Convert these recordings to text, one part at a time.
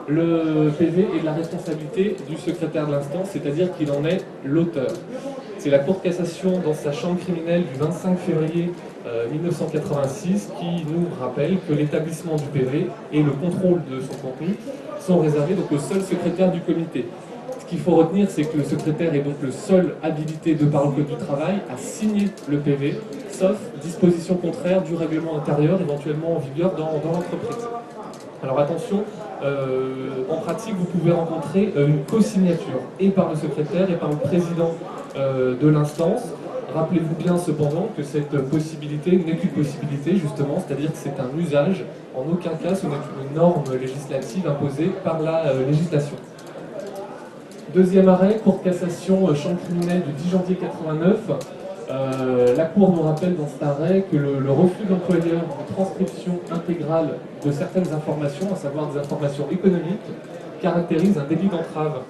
Le PV est de la responsabilité du secrétaire de l'instance, c'est-à-dire qu'il en est l'auteur. C'est la Cour de cassation, dans sa chambre criminelle du 25 février 1986, qui nous rappelle que l'établissement du PV et le contrôle de son contenu sont réservés donc au seul secrétaire du comité. Ce qu'il faut retenir, c'est que le secrétaire est donc le seul habilité de par le Code du travail à signer le PV, sauf disposition contraire du règlement intérieur éventuellement en vigueur dans l'entreprise. Alors attention, en pratique, vous pouvez rencontrer une co-signature et par le secrétaire et par le président de l'instance. Rappelez-vous bien cependant que cette possibilité n'est qu'une possibilité justement, c'est-à-dire que c'est un usage, en aucun cas ce n'est une norme législative imposée par la législation. Deuxième arrêt, Cour de cassation, chambre criminelle du 10 janvier 89. La Cour nous rappelle dans cet arrêt que le refus d'employeur de transcription intégrale de certaines informations, à savoir des informations économiques, caractérise un délit d'entrave.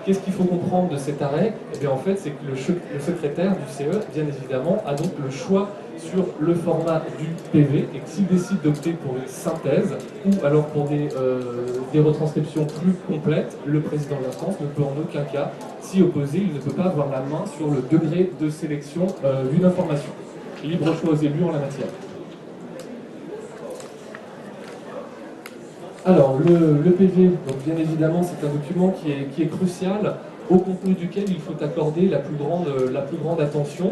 Qu'est-ce qu'il faut comprendre de cet arrêt? Eh bien, en fait, c'est que le secrétaire du CE, bien évidemment, a donc le choix sur le format du PV et que s'il décide d'opter pour une synthèse ou alors pour des retranscriptions plus complètes, le président de l'instance ne peut en aucun cas s'y opposer. Il ne peut pas avoir la main sur le degré de sélection d'une information. Libre choix aux élus en la matière. Alors, le PV, donc bien évidemment, c'est un document qui est crucial, au contenu duquel il faut accorder la plus grande attention,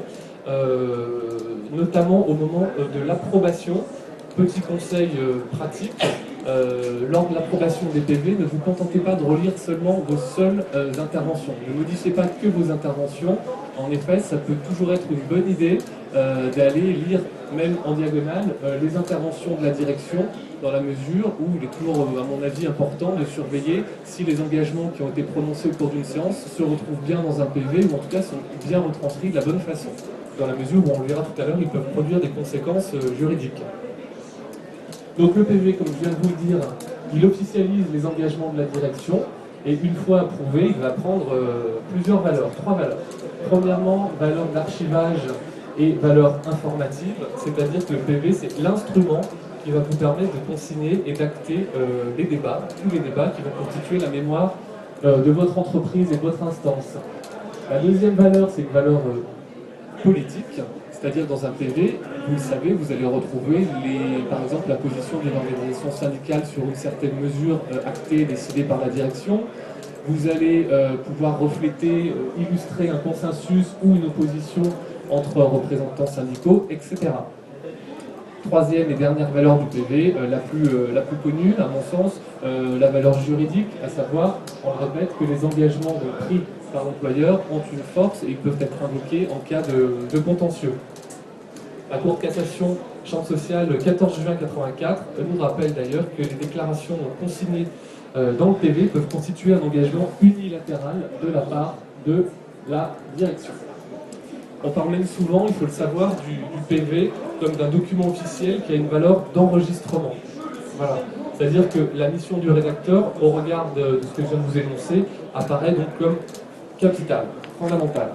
notamment au moment de l'approbation. Petit conseil pratique, lors de l'approbation des PV, ne vous contentez pas de relire seulement vos seules interventions. Ne modifiez pas que vos interventions. En effet, ça peut toujours être une bonne idée d'aller lire, même en diagonale, les interventions de la direction, dans la mesure où il est toujours, à mon avis, important de surveiller si les engagements qui ont été prononcés au cours d'une séance se retrouvent bien dans un PV, ou en tout cas sont bien retranscrits de la bonne façon. Dans la mesure où, on le verra tout à l'heure, ils peuvent produire des conséquences juridiques. Donc le PV, comme je viens de vous le dire, il officialise les engagements de la direction, et une fois approuvé, il va prendre plusieurs valeurs, 3 valeurs. Premièrement, valeur d'archivage et valeur informative, c'est-à-dire que le PV, c'est l'instrument qui va vous permettre de consigner et d'acter les débats, tous les débats qui vont constituer la mémoire de votre entreprise et de votre instance. La deuxième valeur, c'est une valeur politique, c'est-à-dire dans un PV, vous le savez, vous allez retrouver par exemple la position d'une organisation syndicale sur une certaine mesure actée, décidée par la direction. Vous allez pouvoir refléter, illustrer un consensus ou une opposition entre représentants syndicaux, etc. Troisième et dernière valeur du PV, la plus connue, à mon sens, la valeur juridique, à savoir, on le répète, que les engagements pris par l'employeur ont une force et ils peuvent être invoqués en cas de contentieux. La Cour de cassation, chambre sociale, le 14 juin 1984, nous rappelle d'ailleurs que les déclarations consignées dans le PV peuvent constituer un engagement unilatéral de la part de la direction. On parle même souvent, il faut le savoir, du PV comme d'un document officiel qui a une valeur d'enregistrement. Voilà. C'est-à-dire que la mission du rédacteur, au regard de ce que je viens de vous énoncer, apparaît donc comme capitale, fondamentale.